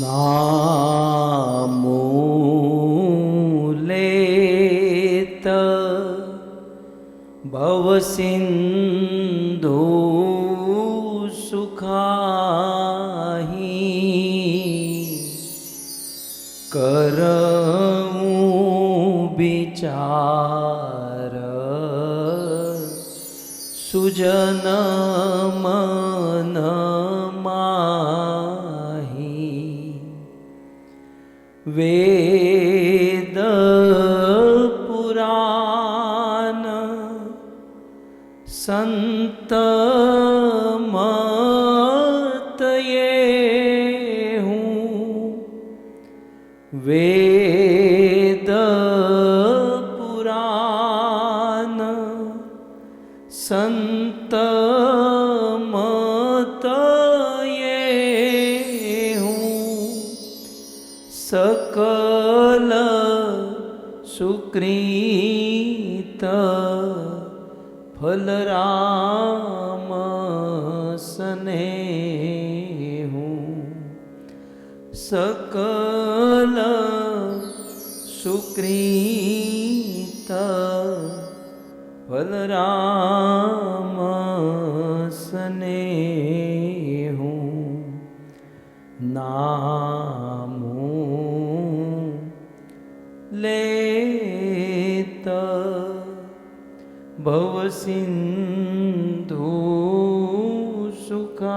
नामो लेत भवसिन्धु सुखाहि करऊं विचार सुजन मन माहि वेद पुराण संत मत ये हूँ वेद पुराण संत मत ये हूँ सकल सुकृत फल राम स्नेहु सकल सुकृत फल राम स्नेहु नामो लेत भवसिन्धु सुखाहि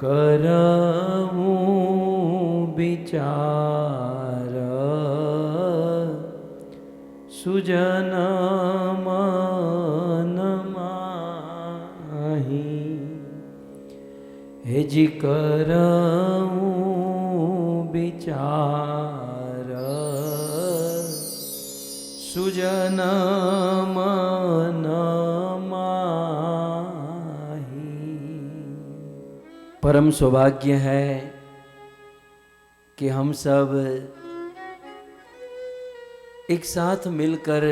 करऊं विचार सुजन मन माहि हे जी करऊं विचार सुजन मन माहि। परम सौभाग्य है कि हम सब एक साथ मिलकर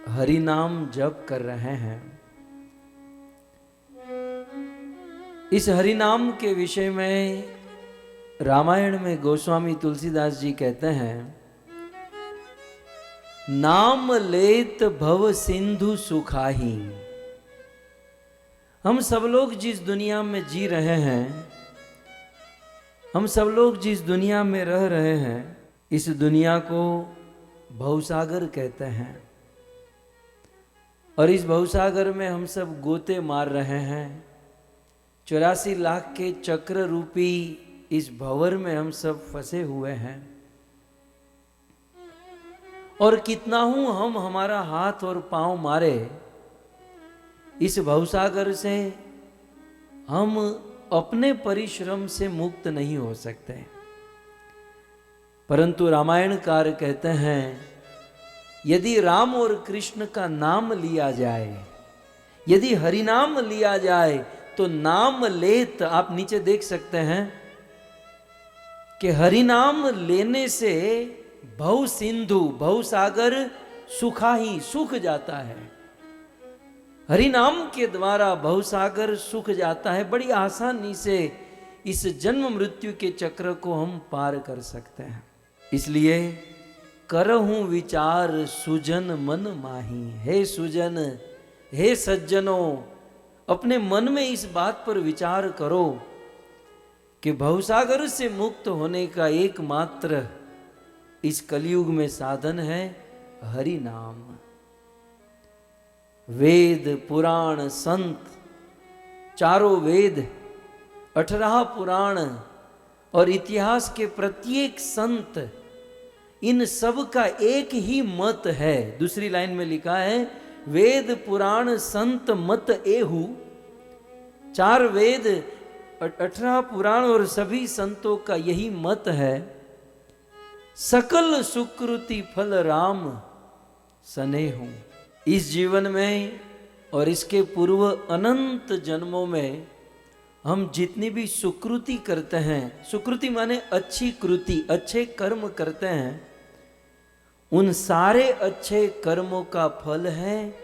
हरि नाम जप कर रहे हैं। इस हरि नाम के विषय में रामायण में गोस्वामी तुलसीदास जी कहते हैं, नाम लेत भव सिंधु सुखाहि। हम सब लोग जिस दुनिया में जी रहे हैं, हम सब लोग जिस दुनिया में रह रहे हैं, इस दुनिया को भवसागर कहते हैं। और इस भवसागर में हम सब गोते मार रहे हैं। 84 लाख के चक्र रूपी इस भंवर में हम सब फंसे हुए हैं। और कितना हूं हम हमारा हाथ और पांव मारे, इस भवसागर से हम अपने परिश्रम से मुक्त नहीं हो सकते। परंतु रामायणकार कहते हैं, यदि राम और कृष्ण का नाम लिया जाए, यदि हरि नाम लिया जाए, तो नाम लेत, आप नीचे देख सकते हैं कि हरि नाम लेने से भव सिंधु, भव सागर सुखाहि, सुख जाता है। हरि नाम के द्वारा भव सागर सुख जाता है। बड़ी आसानी से इस जन्म मृत्यु के चक्र को हम पार कर सकते हैं। इसलिए करहूं विचार सुजन मन माहि। हे सुजन, हे सज्जनों, अपने मन में इस बात पर विचार करो कि भवसागर से मुक्त होने का एकमात्र इस कलयुग में साधन है हरि नाम। वेद पुराण संत, चारों वेद, 18 पुराण और इतिहास के प्रत्येक संत, इन सब का एक ही मत है। दूसरी लाइन में लिखा है, वेद पुराण संत मत एहू। 4 वेद, 18 पुराण और सभी संतों का यही मत है, सकल सुकृति फल राम स्नेहु। इस जीवन में और इसके पूर्व अनंत जन्मों में हम जितनी भी सुकृति करते हैं, सुकृति माने अच्छी कृति, अच्छे कर्म करते हैं, उन सारे अच्छे कर्मों का फल है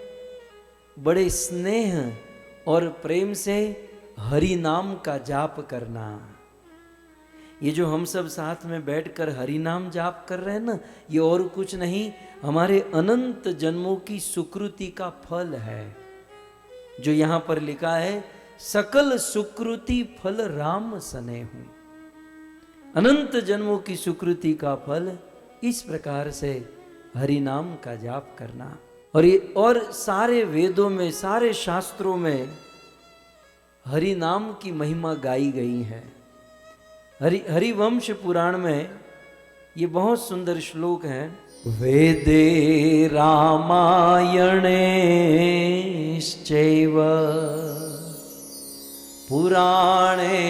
बड़े स्नेह और प्रेम से हरि नाम का जाप करना। ये जो हम सब साथ में बैठकर हरि नाम जाप कर रहे हैं ना, ये और कुछ नहीं, हमारे अनंत जन्मों की सुकृति का फल है। जो यहां पर लिखा है, सकल सुकृति फल राम सने हूं। अनंत जन्मों की सुकृति का फल इस प्रकार से हरि नाम का जाप करना। और सारे वेदों में, सारे शास्त्रों में हरि नाम की महिमा गाई गई है। हरिवंश पुराण में ये बहुत सुंदर श्लोक है। वेदे रामायणेश्चैव पुराणे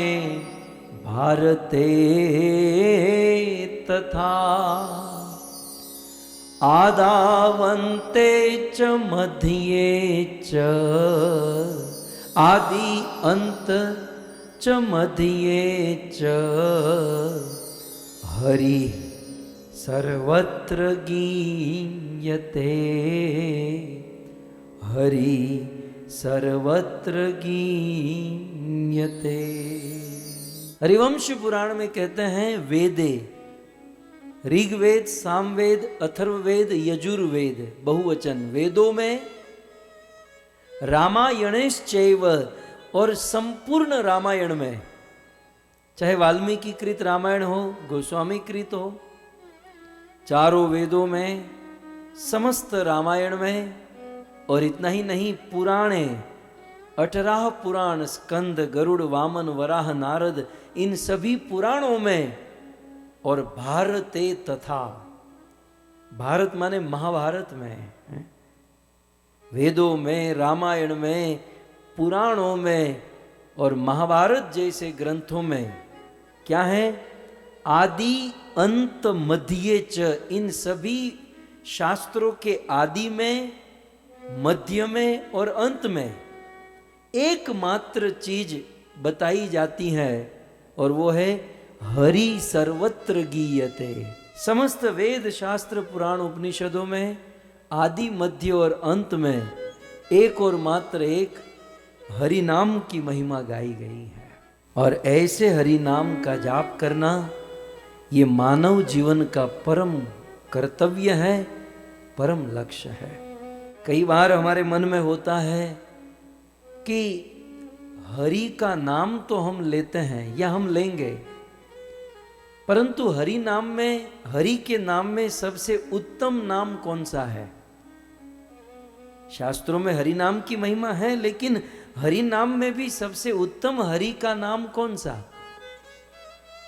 भारते तथा आदावन्ते च मध्ये च आदि अंत च मध्ये च हरि सर्वत्र गीयते हरि सर्वत्र गीयते। हरिवंश पुराण में कहते हैं वेदे, ऋग्वेद, सामवेद, अथर्ववेद, यजुर्वेद, बहुवचन, वेदों में रामायणेश्चैव, और संपूर्ण रामायण में, चाहे वाल्मीकि कृत रामायण हो, गोस्वामी कृत हो, चारों वेदों में, समस्त रामायण में, और इतना ही नहीं, पुराणे 18 पुराण, स्कंद, गरुड़, वामन, वराह, नारद, इन सभी पुराणों में, और भारते तथा, भारत माने महाभारत में, वेदों में, रामायण में, पुराणों में और महाभारत जैसे ग्रंथों में क्या है? आदि अंत मध्य च, इन सभी शास्त्रों के आदि में, मध्य में और अंत में एकमात्र चीज बताई जाती है, और वो है हरि सर्वत्र गीयते। समस्त वेद, शास्त्र, पुराण, उपनिषदों में आदि, मध्य और अंत में एक और मात्र एक हरि नाम की महिमा गाई गई है। और ऐसे हरि नाम का जाप करना ये मानव जीवन का परम कर्तव्य है, परम लक्ष्य है। कई बार हमारे मन में होता है कि हरि का नाम तो हम लेते हैं या हम लेंगे, परंतु हरि नाम में, हरि के नाम में सबसे उत्तम नाम कौन सा है? शास्त्रों में हरि नाम की महिमा है, लेकिन हरि नाम में भी सबसे उत्तम हरि का नाम कौन सा?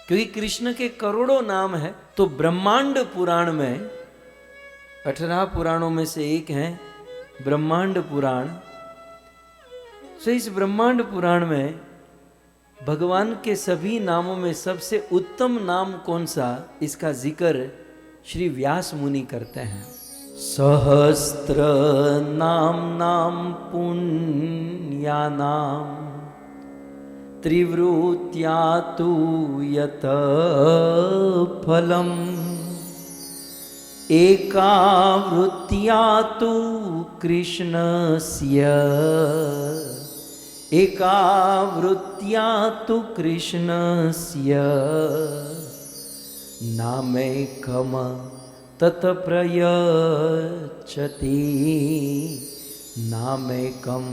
क्योंकि कृष्ण के करोड़ों नाम है। तो ब्रह्मांड पुराण में, 18 पुराणों में से एक है ब्रह्मांड पुराण। तो इस ब्रह्मांड पुराण में भगवान के सभी नामों में सबसे उत्तम नाम कौन सा, इसका जिक्र श्री व्यास मुनि करते हैं। सहस्त्र नाम पुण्यानाम त्रिवृत्या तु यत फलम एकावृत्या तु कृष्णस्य एकावृत्या तु कृष्णस्य नामेकम तत्प्रयच्छति नामेकम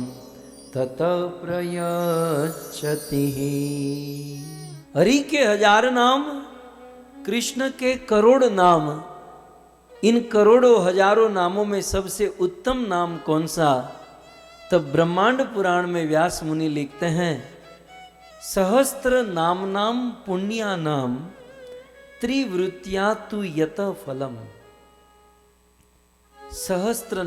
तत्प्रयच्छति। हरि के 1000 नाम, कृष्ण के करोड़ नाम, इन करोड़ों हजारों नामों में सबसे उत्तम नाम कौन सा? तब ब्रह्मांड पुराण में व्यास मुनि लिखते हैं, सहस्त्र नाम पुण्या नाम त्रिवृत्या तु यत फलम। सहस्त्र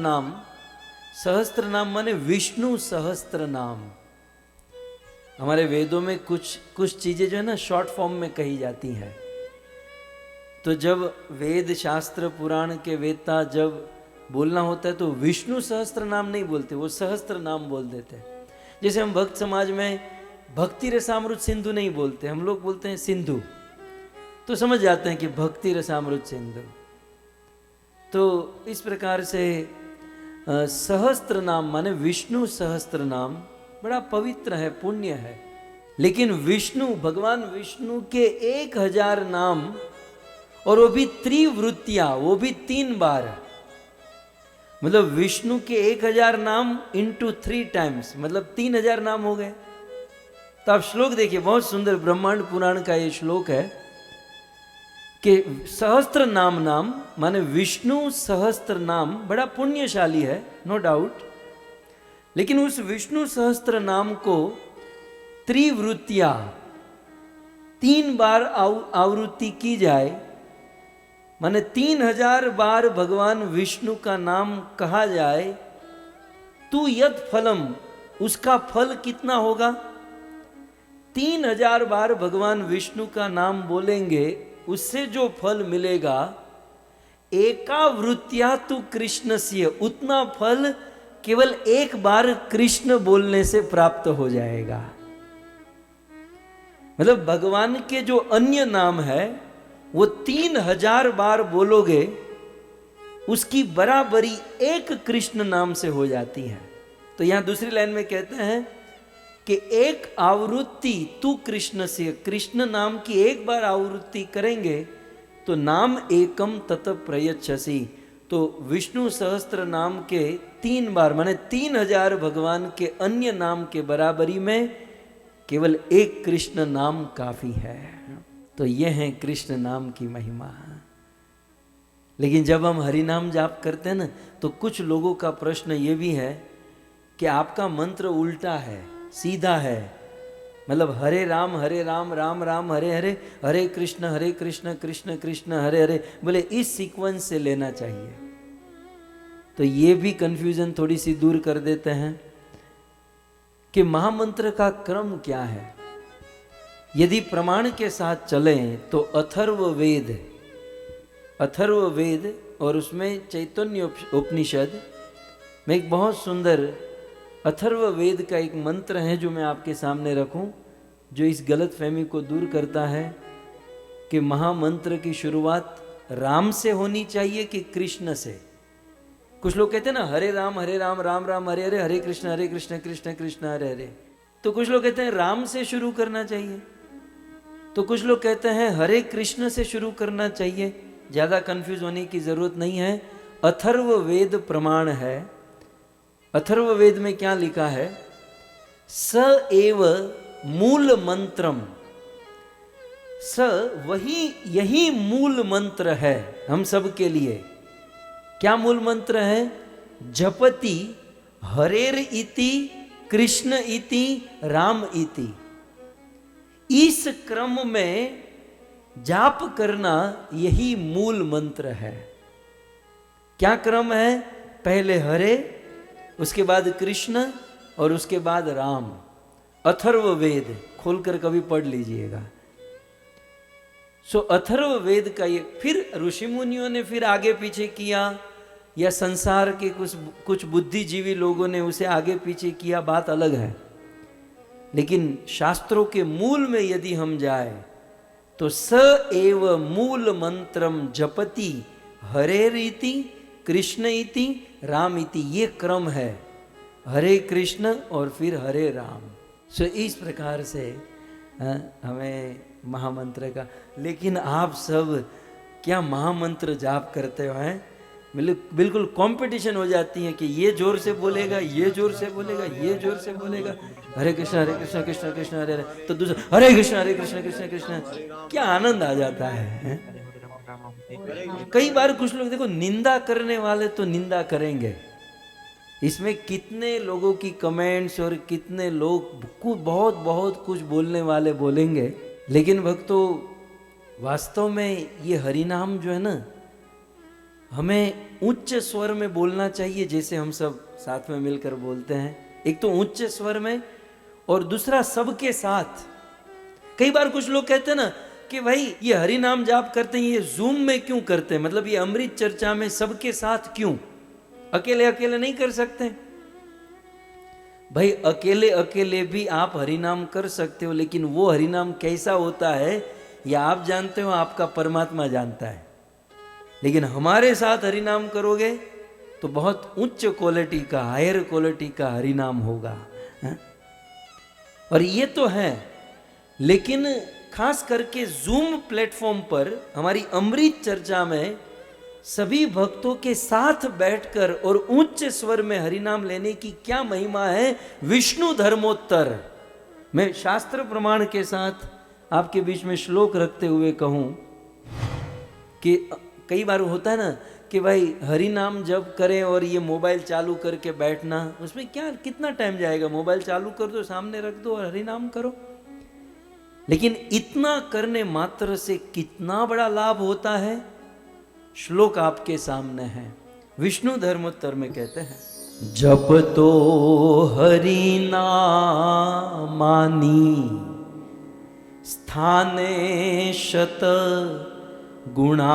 नाम माने विष्णु सहस्त्र नाम। हमारे वेदों में कुछ चीजें जो है ना शॉर्ट फॉर्म में कही जाती हैं। तो जब वेद, शास्त्र, पुराण के वेदता जब बोलना होता है तो विष्णु सहस्त्र नाम नहीं बोलते, वो सहस्त्र नाम बोल देते हैं। जैसे हम भक्त समाज में भक्ति रसामृत सिंधु नहीं बोलते, हम लोग बोलते हैं सिंधु, तो समझ जाते हैं कि भक्ति रसामृत सिंधु। तो इस प्रकार से सहस्त्र नाम माने विष्णु सहस्त्र नाम बड़ा पवित्र है, पुण्य है। लेकिन विष्णु, भगवान विष्णु के 1000 नाम, और वो भी त्रिवृत्तियां, वो भी 3 बार, मतलब विष्णु के 1000 नाम इंटू 3 टाइम्स, मतलब 3000 नाम हो गए। तो आप श्लोक देखिए, बहुत सुंदर, ब्रह्मांड पुराण का ये श्लोक है कि सहस्त्र नाम नाम माने विष्णु सहस्त्र नाम बड़ा पुण्यशाली है, नो डाउट। लेकिन उस विष्णु सहस्त्र नाम को त्रिवृत्तियां 3 बार आवृत्ति की जाए, माने 3000 बार भगवान विष्णु का नाम कहा जाए, तू यद फलम, उसका फल कितना होगा? 3000 बार भगवान विष्णु का नाम बोलेंगे, उससे जो फल मिलेगा, एकावृत्या तु कृष्णस्य, उतना फल केवल एक बार कृष्ण बोलने से प्राप्त हो जाएगा। मतलब भगवान के जो अन्य नाम है वो 3000 बार बोलोगे, उसकी बराबरी एक कृष्ण नाम से हो जाती है। तो यहां दूसरी लाइन में कहते हैं कि एक आवृत्ति तू कृष्ण से, कृष्ण नाम की एक बार आवृत्ति करेंगे तो नाम एकम तत प्रयच्छसि, तो विष्णु सहस्त्र नाम के 3 बार माने 3000 भगवान के अन्य नाम के बराबरी में केवल एक कृष्ण नाम काफी है। तो यह है कृष्ण नाम की महिमा। लेकिन जब हम हरि नाम जाप करते हैं ना, तो कुछ लोगों का प्रश्न ये भी है कि आपका मंत्र उल्टा है, सीधा है, मतलब हरे राम राम राम हरे हरे, हरे कृष्ण कृष्ण कृष्ण हरे हरे, बोले इस सीक्वेंस से लेना चाहिए। तो ये भी कंफ्यूजन थोड़ी सी दूर कर देते हैं कि महामंत्र का क्रम क्या है। यदि प्रमाण के साथ चलें तो अथर्व वेद और उसमें चैतन्य उपनिषद में एक बहुत सुंदर अथर्व वेद का एक मंत्र है जो मैं आपके सामने रखूं, जो इस गलत फहमी को दूर करता है कि महामंत्र की शुरुआत राम से होनी चाहिए कि कृष्ण से। कुछ लोग कहते हैं ना हरे राम राम राम हरे हरे, हरे कृष्ण कृष्ण कृष्ण हरे हरे। तो कुछ लोग कहते हैं राम से शुरू करना चाहिए, तो कुछ लोग कहते हैं हरे कृष्ण से शुरू करना चाहिए। ज्यादा कंफ्यूज होने की जरूरत नहीं है। अथर्व वेद प्रमाण है। अथर्व वेद में क्या लिखा है? स एव मूल मंत्रम, स वही, यही मूल मंत्र है हम सब के लिए। क्या मूल मंत्र है? जपति हरेर इति कृष्ण इति राम इति। इस क्रम में जाप करना यही मूल मंत्र है। क्या क्रम है? पहले हरे, उसके बाद कृष्ण और उसके बाद राम। अथर्व वेद खोलकर कभी पढ़ लीजिएगा। सो अथर्व वेद का ये, फिर ऋषि मुनियों ने फिर आगे पीछे किया, या संसार के कुछ बुद्धिजीवी लोगों ने उसे आगे पीछे किया, बात अलग है। लेकिन शास्त्रों के मूल में यदि हम जाए तो स एव मूल मंत्रम जपति हरे रीति कृष्ण इति राम इति, ये क्रम है, हरे कृष्ण और फिर हरे राम। सो इस प्रकार से हमें महामंत्र का। लेकिन आप सब क्या महामंत्र जाप करते हो? बिल्कुल कंपटीशन हो जाती है कि ये जोर से बोलेगा, ये जोर से बोलेगा, ये जोर से बोलेगा, हरे कृष्ण कृष्ण कृष्ण हरे हरे, तो दूसरा हरे कृष्ण कृष्ण कृष्ण। क्या आनंद आ जाता है। कई बार कुछ लोग देखो, निंदा करने वाले तो निंदा करेंगे, इसमें कितने लोगों की कमेंट्स और कितने लोग बहुत बहुत कुछ बोलने वाले बोलेंगे। लेकिन भक्तों, वास्तव में ये हरिनाम जो है ना, हमें उच्च स्वर में बोलना चाहिए, जैसे हम सब साथ में मिलकर बोलते हैं। एक तो उच्च स्वर में, और दूसरा सबके साथ। कई बार कुछ लोग कहते हैं ना कि भाई ये हरि नाम जाप करते हैं, ये जूम में क्यों करते हैं, मतलब ये अमृत चर्चा में सबके साथ क्यों, अकेले अकेले नहीं कर सकते? भाई अकेले अकेले भी आप हरि नाम कर सकते हो, लेकिन वो हरि नाम कैसा होता है या आप जानते हो, आपका परमात्मा जानता है। लेकिन हमारे साथ हरि नाम करोगे तो बहुत उच्च क्वालिटी का, हायर क्वालिटी का हरि नाम होगा। और ये तो है, लेकिन खास करके जूम प्लेटफॉर्म पर हमारी अमृत चर्चा में सभी भक्तों के साथ बैठकर और उच्च स्वर में हरिनाम लेने की क्या महिमा है। विष्णु धर्मोत्तर, मैं शास्त्र प्रमाण के साथ आपके बीच में श्लोक रखते हुए कहूं कि कई बार होता है ना कि भाई हरि नाम जप करें और ये मोबाइल चालू करके बैठना, उसमें क्या कितना टाइम जाएगा, मोबाइल चालू कर दो, सामने रख दो और हरि नाम करो। लेकिन इतना करने मात्र से कितना बड़ा लाभ होता है, श्लोक आपके सामने है। विष्णु धर्मोत्तर में कहते हैं, जप तो हरि नामानि स्थाने शत गुणाधिक।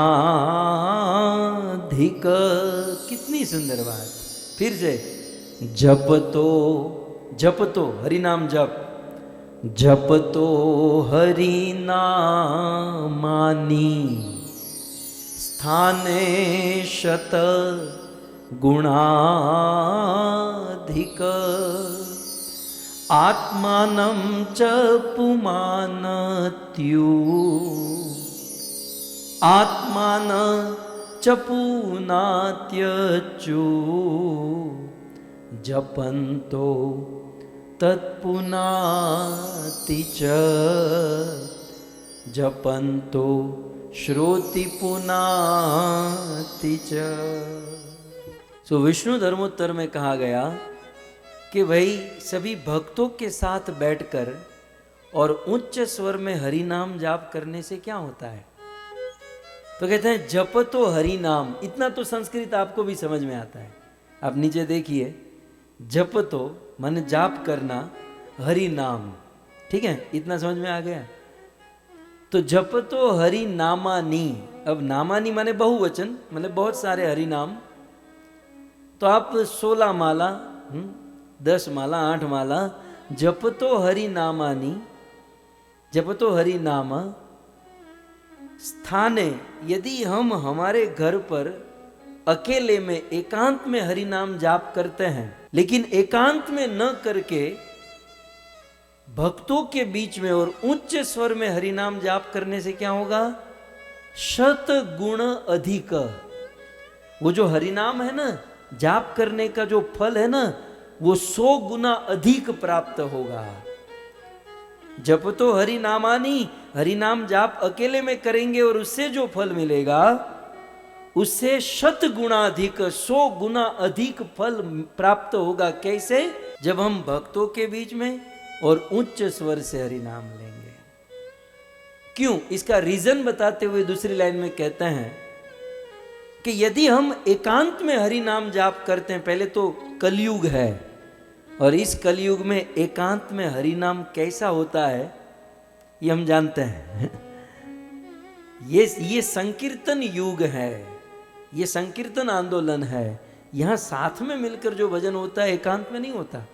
कितनी सुंदर बात। फिर से, जप तो हरि नाम जप, जप तो हरि नामानि स्थाने शत गुणाधिक। आत्मानं च पुमानत्यु, आत्मान च पुनात्यचु। जपन्तो तत्पुनाति च, जपन्तो श्रोति पुनाति च। सो विष्णु धर्मोत्तर में कहा गया कि भाई सभी भक्तों के साथ बैठकर और उच्च स्वर में हरि नाम जाप करने से क्या होता है। तो कहते हैं जप तो हरि नाम, इतना तो संस्कृत आपको भी समझ में आता है। आप नीचे देखिए, जप तो माने जाप करना, हरि नाम, ठीक है, इतना समझ में आ गया। तो जप तो हरि नामानी, अब नामानी माने बहुवचन, माने बहुत सारे हरि नाम। तो आप 16 माला, 10 माला, 8 माला, जप तो हरि नामानी, जप तो हरि नाम स्थाने। यदि हम हमारे घर पर अकेले में एकांत में हरि नाम जाप करते हैं, लेकिन एकांत में न करके भक्तों के बीच में और उच्च स्वर में हरि नाम जाप करने से क्या होगा, शत गुण अधिक। वो जो हरि नाम है ना, जाप करने का जो फल है ना, वो 100 गुना अधिक प्राप्त होगा। जप तो हरि नामानी, हरि नाम जाप अकेले में करेंगे और उससे जो फल मिलेगा उससे 100 गुना अधिक, 100 गुना अधिक फल प्राप्त होगा। कैसे? जब हम भक्तों के बीच में और उच्च स्वर से हरि नाम लेंगे। क्यों? इसका रीजन बताते हुए दूसरी लाइन में कहते हैं कि यदि हम एकांत में हरि नाम जाप करते हैं, पहले तो कलयुग है और इस कलयुग में एकांत में हरि नाम कैसा होता है ये हम जानते हैं। ये संकीर्तन युग है, ये संकीर्तन आंदोलन है। यहां साथ में मिलकर जो भजन होता है एकांत में नहीं होता।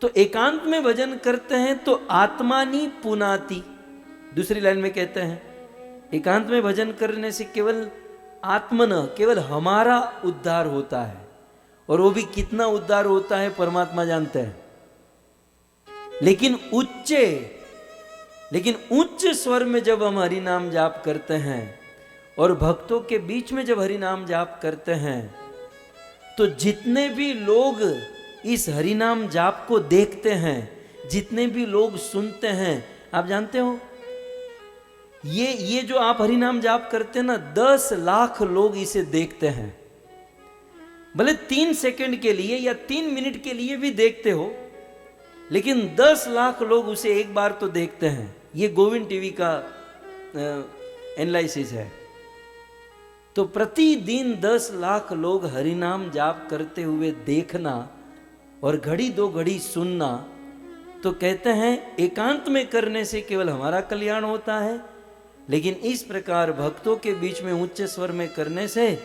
तो एकांत में भजन करते हैं तो आत्मानी पुनाति, दूसरी लाइन में कहते हैं एकांत में भजन करने से केवल आत्मन, केवल हमारा उद्धार होता है। और वो भी कितना उद्धार होता है परमात्मा जानते हैं। लेकिन उच्च स्वर में जब हम हरि नाम जाप करते हैं और भक्तों के बीच में जब हरि नाम जाप करते हैं, तो जितने भी लोग इस हरि नाम जाप को देखते हैं, जितने भी लोग सुनते हैं, आप जानते हो ये जो आप हरि नाम जाप करते हैं ना, 10 लाख लोग इसे देखते हैं। भले 3 सेकंड के लिए या 3 मिनट के लिए भी देखते हो, लेकिन 10 लाख लोग उसे एक बार तो देखते हैं। ये गोविंद टीवी का एनालिसिस है। तो प्रतिदिन 10 लाख लोग हरि नाम जाप करते हुए देखना और घड़ी 2 घड़ी सुनना, तो कहते हैं एकांत में करने से केवल हमारा कल्याण होता है, लेकिन इस प्रकार भक्तों के बीच में उच्च स्वर में करने से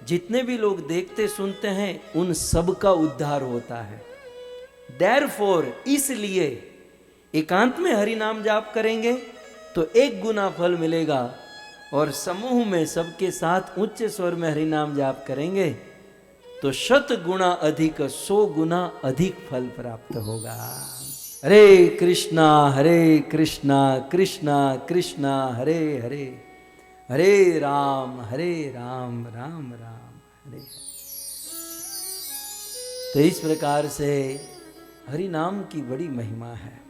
जितने भी लोग देखते सुनते हैं उन सब का उद्धार होता है। Therefore, इसलिए एकांत में हरि नाम जाप करेंगे तो 1 गुना फल मिलेगा, और समूह में सबके साथ उच्च स्वर में हरि नाम जाप करेंगे तो 100 गुना अधिक, 100 गुना अधिक फल प्राप्त होगा। हरे कृष्णा कृष्णा कृष्णा हरे हरे, हरे राम राम राम हरे हरे। तो इस प्रकार से हरि नाम की बड़ी महिमा है।